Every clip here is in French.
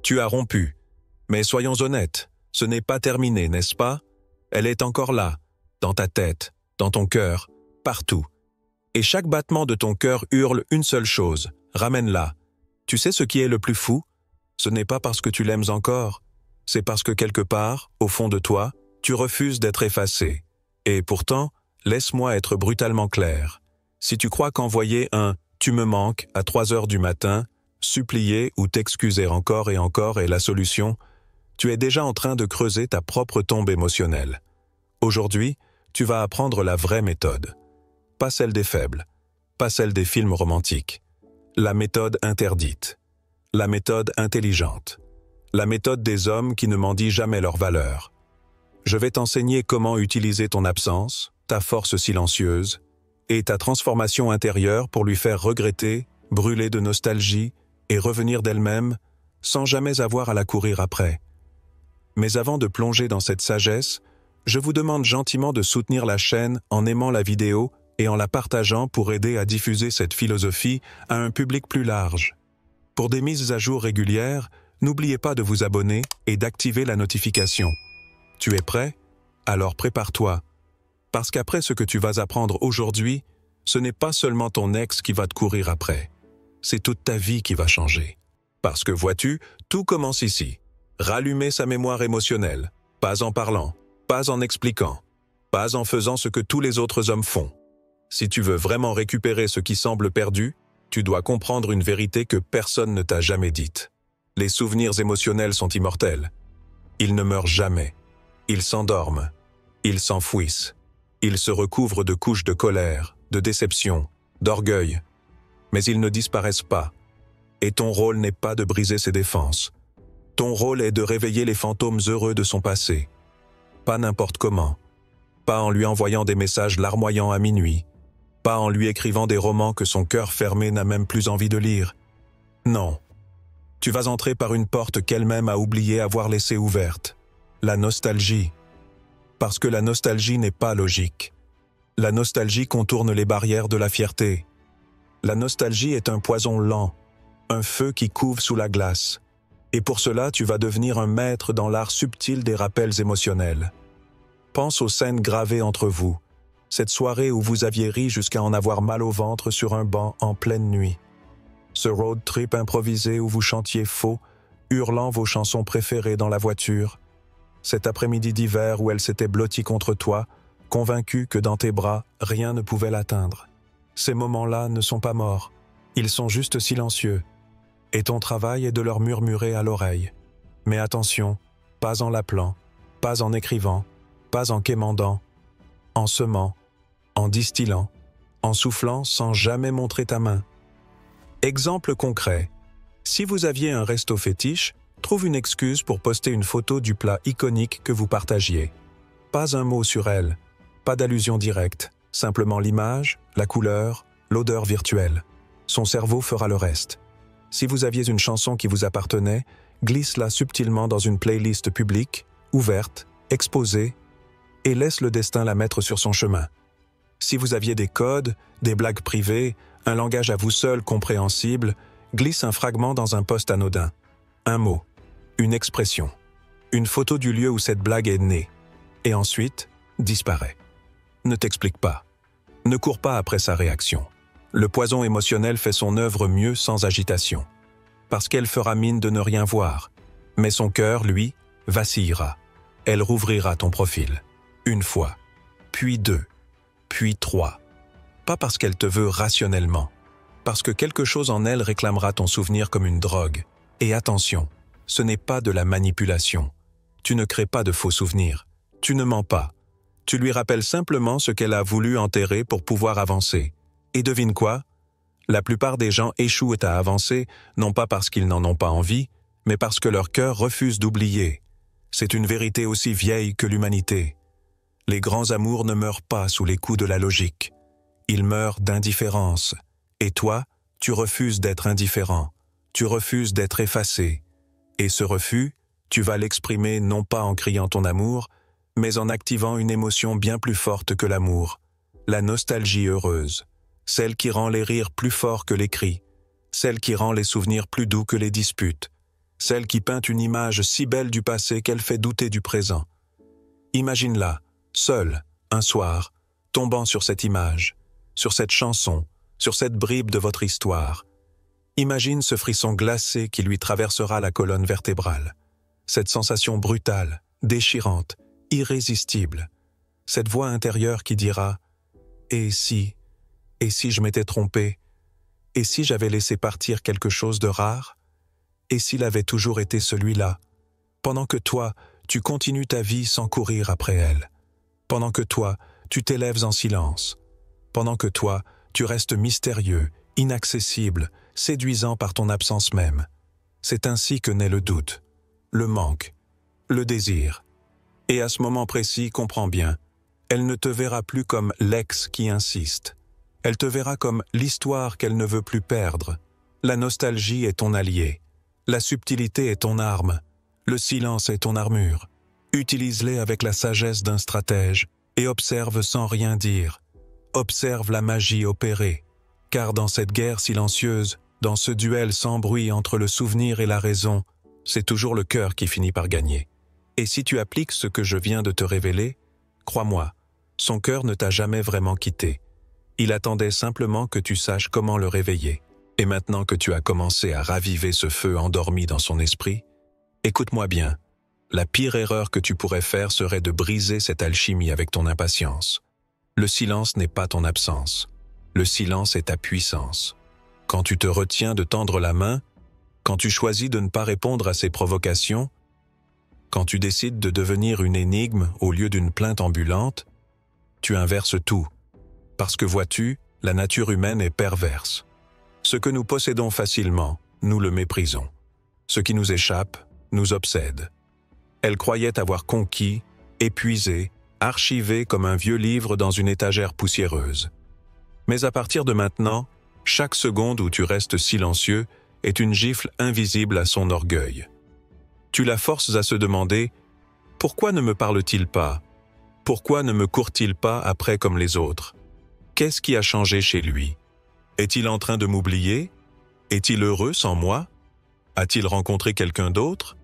Tu as rompu. Mais soyons honnêtes, ce n'est pas terminé, n'est-ce pas? Elle est encore là, dans ta tête, dans ton cœur, partout. Et chaque battement de ton cœur hurle une seule chose, ramène-la. Tu sais ce qui est le plus fou? Ce n'est pas parce que tu l'aimes encore, c'est parce que quelque part, au fond de toi, tu refuses d'être effacé. Et pourtant, laisse-moi être brutalement clair. Si tu crois qu'envoyer un « tu me manques » à 3 heures du matin, supplier ou t'excuser encore et encore est la solution, tu es déjà en train de creuser ta propre tombe émotionnelle. Aujourd'hui, tu vas apprendre la vraie méthode. Pas celle des faibles, pas celle des films romantiques. La méthode interdite. La méthode intelligente. La méthode des hommes qui ne mendient jamais leur valeur. Je vais t'enseigner comment utiliser ton absence, ta force silencieuse, et ta transformation intérieure pour lui faire regretter, brûler de nostalgie et revenir d'elle-même sans jamais avoir à la courir après. Mais avant de plonger dans cette sagesse, je vous demande gentiment de soutenir la chaîne en aimant la vidéo et en la partageant pour aider à diffuser cette philosophie à un public plus large. Pour des mises à jour régulières, n'oubliez pas de vous abonner et d'activer la notification. Tu es prêt? Alors prépare-toi. Parce qu'après ce que tu vas apprendre aujourd'hui, ce n'est pas seulement ton ex qui va te courir après. C'est toute ta vie qui va changer. Parce que vois-tu, tout commence ici. Rallumer sa mémoire émotionnelle, pas en parlant, pas en expliquant, pas en faisant ce que tous les autres hommes font. Si tu veux vraiment récupérer ce qui semble perdu, tu dois comprendre une vérité que personne ne t'a jamais dite. Les souvenirs émotionnels sont immortels. Ils ne meurent jamais. Ils s'endorment. Ils s'enfouissent. Ils se recouvrent de couches de colère, de déception, d'orgueil. Mais ils ne disparaissent pas. Et ton rôle n'est pas de briser ses défenses. Ton rôle est de réveiller les fantômes heureux de son passé. Pas n'importe comment. Pas en lui envoyant des messages larmoyants à minuit. Pas en lui écrivant des romans que son cœur fermé n'a même plus envie de lire. Non. Tu vas entrer par une porte qu'elle-même a oublié avoir laissée ouverte. La nostalgie. Parce que la nostalgie n'est pas logique. La nostalgie contourne les barrières de la fierté. La nostalgie est un poison lent, un feu qui couve sous la glace. Et pour cela, tu vas devenir un maître dans l'art subtil des rappels émotionnels. Pense aux scènes gravées entre vous, cette soirée où vous aviez ri jusqu'à en avoir mal au ventre sur un banc en pleine nuit. Ce road trip improvisé où vous chantiez faux, hurlant vos chansons préférées dans la voiture. Cet après-midi d'hiver où elle s'était blottie contre toi, convaincue que dans tes bras, rien ne pouvait l'atteindre. Ces moments-là ne sont pas morts, ils sont juste silencieux. Et ton travail est de leur murmurer à l'oreille. Mais attention, pas en l'appelant, pas en écrivant, pas en quémandant, en semant, en distillant, en soufflant sans jamais montrer ta main. Exemple concret. Si vous aviez un resto fétiche, trouve une excuse pour poster une photo du plat iconique que vous partagiez. Pas un mot sur elle, pas d'allusion directe, simplement l'image, la couleur, l'odeur virtuelle. Son cerveau fera le reste. Si vous aviez une chanson qui vous appartenait, glisse-la subtilement dans une playlist publique, ouverte, exposée, et laisse le destin la mettre sur son chemin. Si vous aviez des codes, des blagues privées, un langage à vous seul compréhensible, glisse un fragment dans un post anodin. Un mot, une expression, une photo du lieu où cette blague est née, et ensuite, disparaît. Ne t'explique pas. Ne cours pas après sa réaction. Le poison émotionnel fait son œuvre mieux sans agitation, parce qu'elle fera mine de ne rien voir, mais son cœur, lui, vacillera. Elle rouvrira ton profil. Une fois, puis 2, puis 3. Pas parce qu'elle te veut rationnellement, parce que quelque chose en elle réclamera ton souvenir comme une drogue. Et attention, ce n'est pas de la manipulation. Tu ne crées pas de faux souvenirs. Tu ne mens pas. Tu lui rappelles simplement ce qu'elle a voulu enterrer pour pouvoir avancer. Et devine quoi? La plupart des gens échouent à avancer, non pas parce qu'ils n'en ont pas envie, mais parce que leur cœur refuse d'oublier. C'est une vérité aussi vieille que l'humanité. Les grands amours ne meurent pas sous les coups de la logique. Ils meurent d'indifférence. Et toi, tu refuses d'être indifférent. Tu refuses d'être effacé. Et ce refus, tu vas l'exprimer non pas en criant ton amour, mais en activant une émotion bien plus forte que l'amour. La nostalgie heureuse. Celle qui rend les rires plus forts que les cris. Celle qui rend les souvenirs plus doux que les disputes. celle qui peint une image si belle du passé qu'elle fait douter du présent. Imagine-la, seule, un soir, tombant sur cette image, sur cette chanson, sur cette bribe de votre histoire. Imagine ce frisson glacé qui lui traversera la colonne vertébrale, cette sensation brutale, déchirante, irrésistible, cette voix intérieure qui dira « Et si je m'étais trompé? Et si j'avais laissé partir quelque chose de rare? Et s'il avait toujours été celui-là? Pendant que toi, tu continues ta vie sans courir après elle. Pendant que toi, tu t'élèves en silence. Pendant que toi, tu restes mystérieux, inaccessible, séduisant par ton absence même. C'est ainsi que naît le doute, le manque, le désir. Et à ce moment précis, comprends bien, elle ne te verra plus comme l'ex qui insiste. Elle te verra comme l'histoire qu'elle ne veut plus perdre. La nostalgie est ton allié. La subtilité est ton arme. Le silence est ton armure. Utilise-les avec la sagesse d'un stratège et observe sans rien dire. Observe la magie opérer. Car dans cette guerre silencieuse, dans ce duel sans bruit entre le souvenir et la raison, c'est toujours le cœur qui finit par gagner. Et si tu appliques ce que je viens de te révéler, crois-moi, son cœur ne t'a jamais vraiment quitté. Il attendait simplement que tu saches comment le réveiller. Et maintenant que tu as commencé à raviver ce feu endormi dans son esprit, écoute-moi bien, la pire erreur que tu pourrais faire serait de briser cette alchimie avec ton impatience. Le silence n'est pas ton absence. Le silence est ta puissance. Quand tu te retiens de tendre la main, quand tu choisis de ne pas répondre à ses provocations, quand tu décides de devenir une énigme au lieu d'une plainte ambulante, tu inverses tout. Parce que vois-tu, la nature humaine est perverse. Ce que nous possédons facilement, nous le méprisons. Ce qui nous échappe, nous obsède. Elle croyait avoir conquis, épuisé, archivé comme un vieux livre dans une étagère poussiéreuse. Mais à partir de maintenant, chaque seconde où tu restes silencieux est une gifle invisible à son orgueil. Tu la forces à se demander « Pourquoi ne me parle-t-il pas? Pourquoi ne me court-il pas après comme les autres? Qu'est-ce qui a changé chez lui? Est-il en train de m'oublier? Est-il heureux sans moi? A-t-il rencontré quelqu'un d'autre? »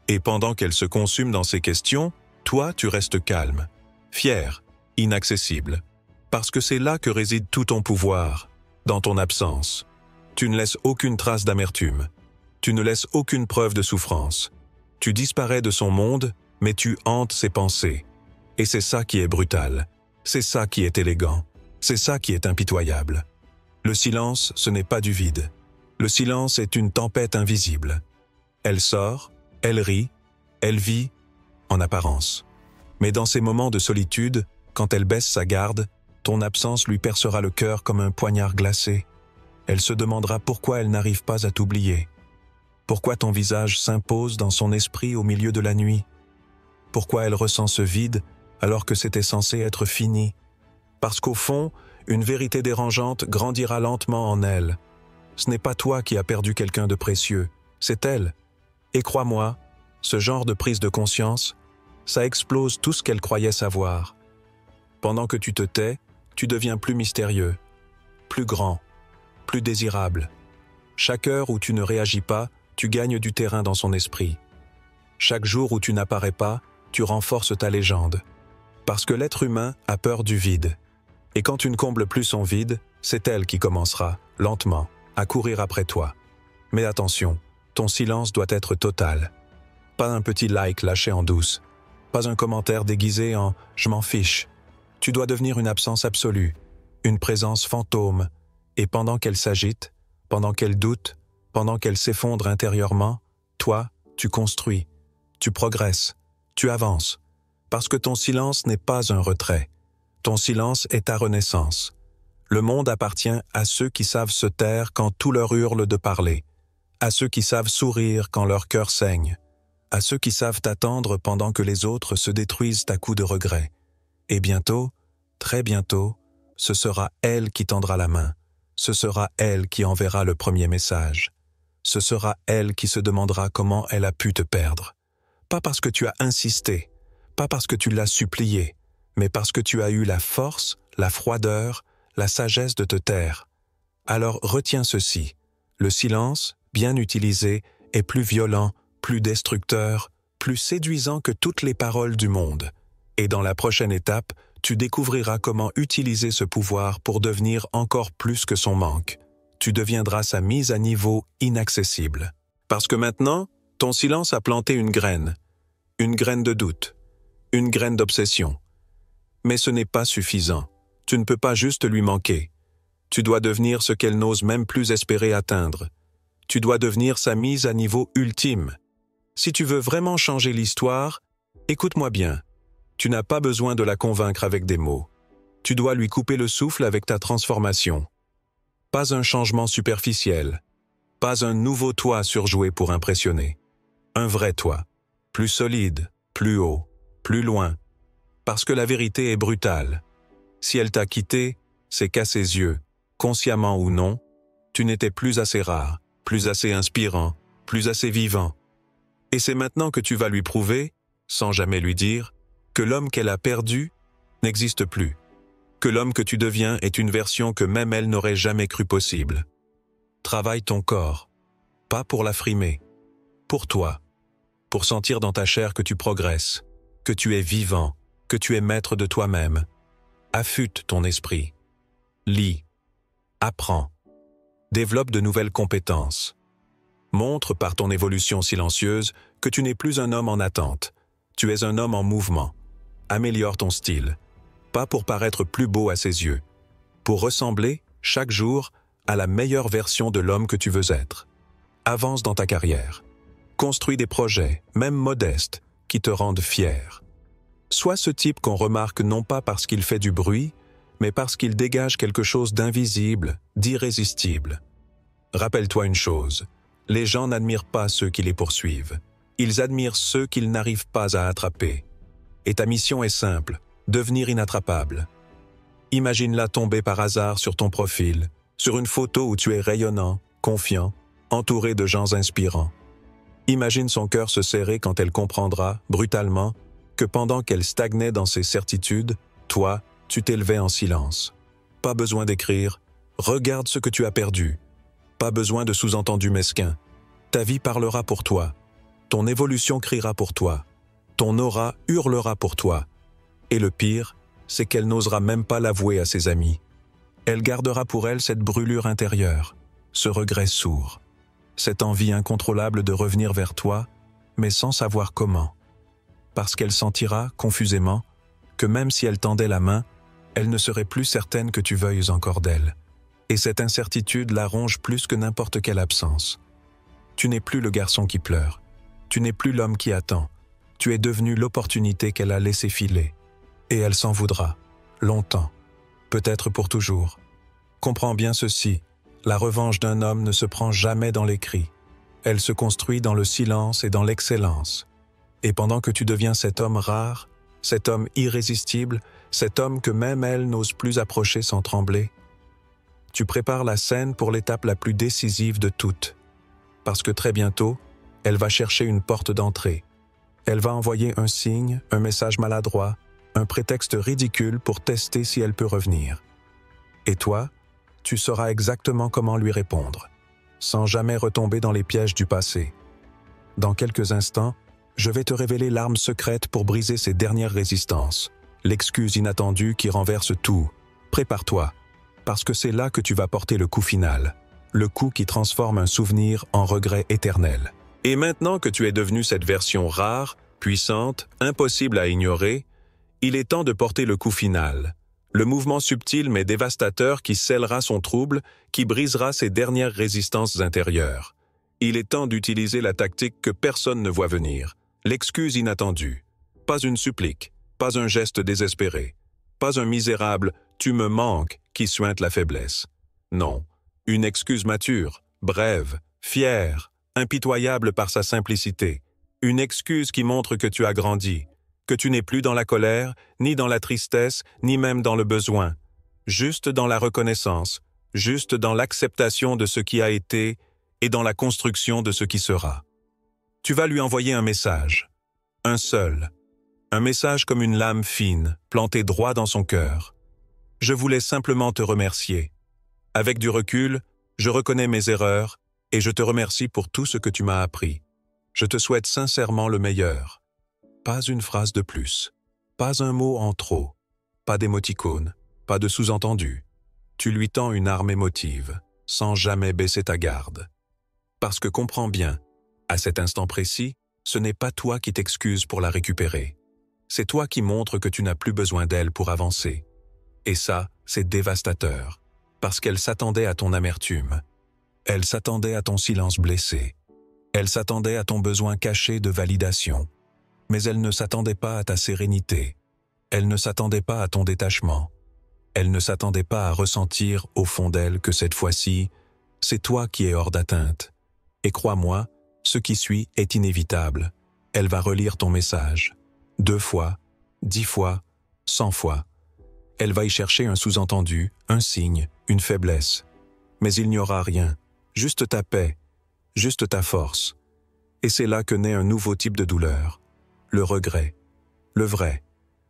Et pendant qu'elle se consume dans ces questions, toi, tu restes calme, fier, inaccessible. Parce que c'est là que réside tout ton pouvoir, dans ton absence. Tu ne laisses aucune trace d'amertume. Tu ne laisses aucune preuve de souffrance. Tu disparais de son monde, mais tu hantes ses pensées. Et c'est ça qui est brutal. C'est ça qui est élégant. C'est ça qui est impitoyable. Le silence, ce n'est pas du vide. Le silence est une tempête invisible. Elle sort, elle rit, elle vit, en apparence. Mais dans ces moments de solitude, quand elle baisse sa garde, ton absence lui percera le cœur comme un poignard glacé. Elle se demandera pourquoi elle n'arrive pas à t'oublier. Pourquoi ton visage s'impose dans son esprit au milieu de la nuit? Pourquoi elle ressent ce vide alors que c'était censé être fini? Parce qu'au fond, une vérité dérangeante grandira lentement en elle. Ce n'est pas toi qui as perdu quelqu'un de précieux, c'est elle. Et crois-moi, ce genre de prise de conscience, ça explose tout ce qu'elle croyait savoir. Pendant que tu te tais, tu deviens plus mystérieux, plus grand, plus désirable. Chaque heure où tu ne réagis pas, tu gagnes du terrain dans son esprit. Chaque jour où tu n'apparais pas, tu renforces ta légende. Parce que l'être humain a peur du vide. Et quand tu ne combles plus son vide, c'est elle qui commencera, lentement, à courir après toi. Mais attention, ton silence doit être total. Pas un petit like lâché en douce. Pas un commentaire déguisé en « je m'en fiche ». Tu dois devenir une absence absolue, une présence fantôme. Et pendant qu'elle s'agite, pendant qu'elle doute, pendant qu'elle s'effondre intérieurement, toi, tu construis, tu progresses, tu avances. Parce que ton silence n'est pas un retrait. Ton silence est ta renaissance. Le monde appartient à ceux qui savent se taire quand tout leur hurle de parler, à ceux qui savent sourire quand leur cœur saigne, à ceux qui savent attendre pendant que les autres se détruisent à coups de regrets. Et bientôt, très bientôt, ce sera elle qui tendra la main, ce sera elle qui enverra le premier message. Ce sera elle qui se demandera comment elle a pu te perdre. Pas parce que tu as insisté, pas parce que tu l'as supplié, mais parce que tu as eu la force, la froideur, la sagesse de te taire. Alors retiens ceci, le silence, bien utilisé, est plus violent, plus destructeur, plus séduisant que toutes les paroles du monde. Et dans la prochaine étape, tu découvriras comment utiliser ce pouvoir pour devenir encore plus que son manque. Tu deviendras sa mise à niveau inaccessible. Parce que maintenant, ton silence a planté une graine de doute, une graine d'obsession. Mais ce n'est pas suffisant. Tu ne peux pas juste lui manquer. Tu dois devenir ce qu'elle n'ose même plus espérer atteindre. Tu dois devenir sa mise à niveau ultime. Si tu veux vraiment changer l'histoire, écoute-moi bien. Tu n'as pas besoin de la convaincre avec des mots. Tu dois lui couper le souffle avec ta transformation. Pas un changement superficiel. Pas un nouveau toi surjoué pour impressionner. Un vrai toi. Plus solide, plus haut, plus loin. Parce que la vérité est brutale. Si elle t'a quitté, c'est qu'à ses yeux, consciemment ou non, tu n'étais plus assez rare, plus assez inspirant, plus assez vivant. Et c'est maintenant que tu vas lui prouver, sans jamais lui dire, que l'homme qu'elle a perdu n'existe plus, que l'homme que tu deviens est une version que même elle n'aurait jamais cru possible. Travaille ton corps, pas pour la frimer, pour toi, pour sentir dans ta chair que tu progresses, que tu es vivant, que tu es maître de toi-même. Affûte ton esprit. Lis. Apprends. Développe de nouvelles compétences. Montre par ton évolution silencieuse que tu n'es plus un homme en attente. Tu es un homme en mouvement. Améliore ton style. Pas pour paraître plus beau à ses yeux. Pour ressembler, chaque jour, à la meilleure version de l'homme que tu veux être. Avance dans ta carrière. Construis des projets, même modestes, qui te rendent fier. Sois ce type qu'on remarque non pas parce qu'il fait du bruit, mais parce qu'il dégage quelque chose d'invisible, d'irrésistible. Rappelle-toi une chose, les gens n'admirent pas ceux qui les poursuivent. Ils admirent ceux qu'ils n'arrivent pas à attraper. Et ta mission est simple, devenir inattrapable. Imagine-la tomber par hasard sur ton profil, sur une photo où tu es rayonnant, confiant, entouré de gens inspirants. Imagine son cœur se serrer quand elle comprendra, brutalement, que pendant qu'elle stagnait dans ses certitudes, toi, tu t'élevais en silence. Pas besoin d'écrire, regarde ce que tu as perdu. Pas besoin de sous-entendus mesquins. Ta vie parlera pour toi. Ton évolution criera pour toi. Ton aura hurlera pour toi. Et le pire, c'est qu'elle n'osera même pas l'avouer à ses amis. Elle gardera pour elle cette brûlure intérieure, ce regret sourd, cette envie incontrôlable de revenir vers toi, mais sans savoir comment. Parce qu'elle sentira, confusément, que même si elle tendait la main, elle ne serait plus certaine que tu veuilles encore d'elle. Et cette incertitude la ronge plus que n'importe quelle absence. Tu n'es plus le garçon qui pleure. Tu n'es plus l'homme qui attend. Tu es devenu l'opportunité qu'elle a laissé filer. Et elle s'en voudra, longtemps, peut-être pour toujours. Comprends bien ceci, la revanche d'un homme ne se prend jamais dans les cris. Elle se construit dans le silence et dans l'excellence. Et pendant que tu deviens cet homme rare, cet homme irrésistible, cet homme que même elle n'ose plus approcher sans trembler, tu prépares la scène pour l'étape la plus décisive de toutes. Parce que très bientôt, elle va chercher une porte d'entrée. Elle va envoyer un signe, un message maladroit, un prétexte ridicule pour tester si elle peut revenir. Et toi, tu sauras exactement comment lui répondre, sans jamais retomber dans les pièges du passé. Dans quelques instants, je vais te révéler l'arme secrète pour briser ces dernières résistances, l'excuse inattendue qui renverse tout. Prépare-toi, parce que c'est là que tu vas porter le coup final, le coup qui transforme un souvenir en regret éternel. Et maintenant que tu es devenu cette version rare, puissante, impossible à ignorer, il est temps de porter le coup final, le mouvement subtil mais dévastateur qui scellera son trouble, qui brisera ses dernières résistances intérieures. Il est temps d'utiliser la tactique que personne ne voit venir, l'excuse inattendue. Pas une supplique, pas un geste désespéré, pas un misérable « tu me manques » qui suinte la faiblesse. Non, une excuse mature, brève, fière, impitoyable par sa simplicité. Une excuse qui montre que tu as grandi, que tu n'es plus dans la colère, ni dans la tristesse, ni même dans le besoin. Juste dans la reconnaissance, juste dans l'acceptation de ce qui a été et dans la construction de ce qui sera. Tu vas lui envoyer un message, un seul, un message comme une lame fine, plantée droit dans son cœur. Je voulais simplement te remercier. Avec du recul, je reconnais mes erreurs et je te remercie pour tout ce que tu m'as appris. Je te souhaite sincèrement le meilleur. Pas une phrase de plus, pas un mot en trop, pas d'émoticône, pas de sous-entendu. Tu lui tends une arme émotive, sans jamais baisser ta garde. Parce que comprends bien, à cet instant précis, ce n'est pas toi qui t'excuses pour la récupérer. C'est toi qui montres que tu n'as plus besoin d'elle pour avancer. Et ça, c'est dévastateur, parce qu'elle s'attendait à ton amertume. Elle s'attendait à ton silence blessé. Elle s'attendait à ton besoin caché de validation. Mais elle ne s'attendait pas à ta sérénité. Elle ne s'attendait pas à ton détachement. Elle ne s'attendait pas à ressentir au fond d'elle que cette fois-ci, c'est toi qui es hors d'atteinte. Et crois-moi, ce qui suit est inévitable. Elle va relire ton message. 2 fois, 10 fois, 100 fois. Elle va y chercher un sous-entendu, un signe, une faiblesse. Mais il n'y aura rien, juste ta paix, juste ta force. Et c'est là que naît un nouveau type de douleur. Le regret, le vrai.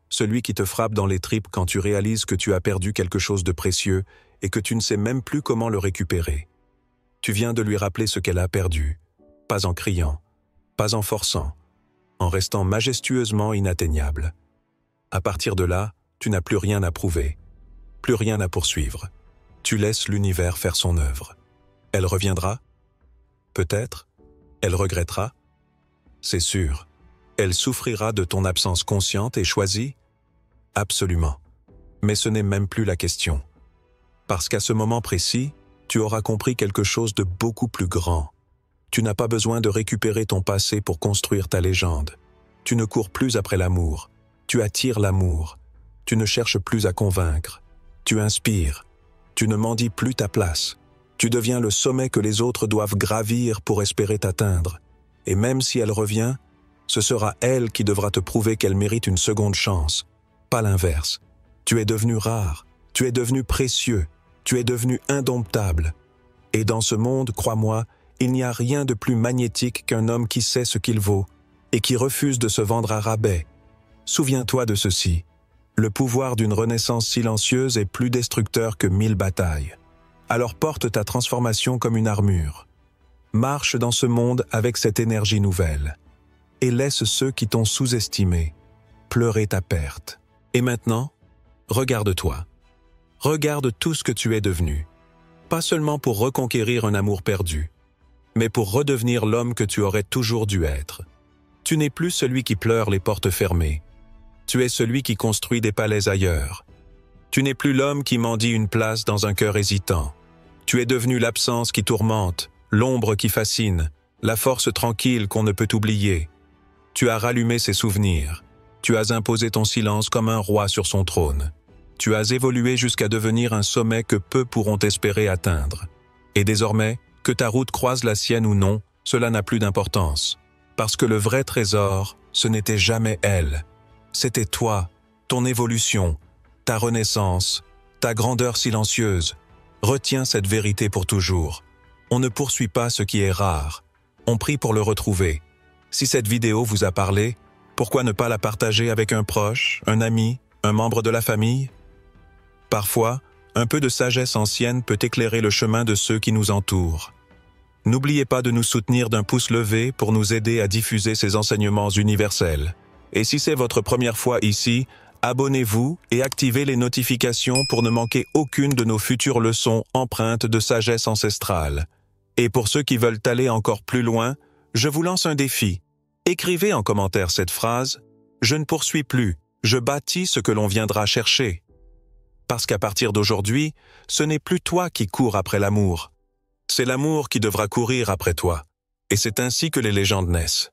Celui qui te frappe dans les tripes quand tu réalises que tu as perdu quelque chose de précieux et que tu ne sais même plus comment le récupérer. Tu viens de lui rappeler ce qu'elle a perdu, pas en criant, pas en forçant, en restant majestueusement inatteignable. À partir de là, tu n'as plus rien à prouver, plus rien à poursuivre. Tu laisses l'univers faire son œuvre. Elle reviendra? Peut-être. Elle regrettera? C'est sûr. Elle souffrira de ton absence consciente et choisie? Absolument. Mais ce n'est même plus la question. Parce qu'à ce moment précis, tu auras compris quelque chose de beaucoup plus grand. Tu n'as pas besoin de récupérer ton passé pour construire ta légende. Tu ne cours plus après l'amour. Tu attires l'amour. Tu ne cherches plus à convaincre. Tu inspires. Tu ne mendis plus ta place. Tu deviens le sommet que les autres doivent gravir pour espérer t'atteindre. Et même si elle revient, ce sera elle qui devra te prouver qu'elle mérite une seconde chance, pas l'inverse. Tu es devenu rare, tu es devenu précieux, tu es devenu indomptable. Et dans ce monde, crois-moi, il n'y a rien de plus magnétique qu'un homme qui sait ce qu'il vaut et qui refuse de se vendre à rabais. Souviens-toi de ceci. Le pouvoir d'une renaissance silencieuse est plus destructeur que 1000 batailles. Alors porte ta transformation comme une armure. Marche dans ce monde avec cette énergie nouvelle. Et laisse ceux qui t'ont sous-estimé pleurer ta perte. Et maintenant, regarde-toi. Regarde tout ce que tu es devenu. Pas seulement pour reconquérir un amour perdu, mais pour redevenir l'homme que tu aurais toujours dû être. Tu n'es plus celui qui pleure les portes fermées. Tu es celui qui construit des palais ailleurs. Tu n'es plus l'homme qui mendie une place dans un cœur hésitant. Tu es devenu l'absence qui tourmente, l'ombre qui fascine, la force tranquille qu'on ne peut oublier. Tu as rallumé ses souvenirs. Tu as imposé ton silence comme un roi sur son trône. Tu as évolué jusqu'à devenir un sommet que peu pourront espérer atteindre. Et désormais, que ta route croise la sienne ou non, cela n'a plus d'importance. Parce que le vrai trésor, ce n'était jamais elle. C'était toi, ton évolution, ta renaissance, ta grandeur silencieuse. Retiens cette vérité pour toujours. On ne poursuit pas ce qui est rare. On prie pour le retrouver. Si cette vidéo vous a parlé, pourquoi ne pas la partager avec un proche, un ami, un membre de la famille? Parfois, un peu de sagesse ancienne peut éclairer le chemin de ceux qui nous entourent. N'oubliez pas de nous soutenir d'un pouce levé pour nous aider à diffuser ces enseignements universels. Et si c'est votre première fois ici, abonnez-vous et activez les notifications pour ne manquer aucune de nos futures leçons empreintes de sagesse ancestrale. Et pour ceux qui veulent aller encore plus loin, je vous lance un défi. Écrivez en commentaire cette phrase « Je ne poursuis plus, je bâtis ce que l'on viendra chercher ». Parce qu'à partir d'aujourd'hui, ce n'est plus toi qui cours après l'amour. C'est l'amour qui devra courir après toi. Et c'est ainsi que les légendes naissent.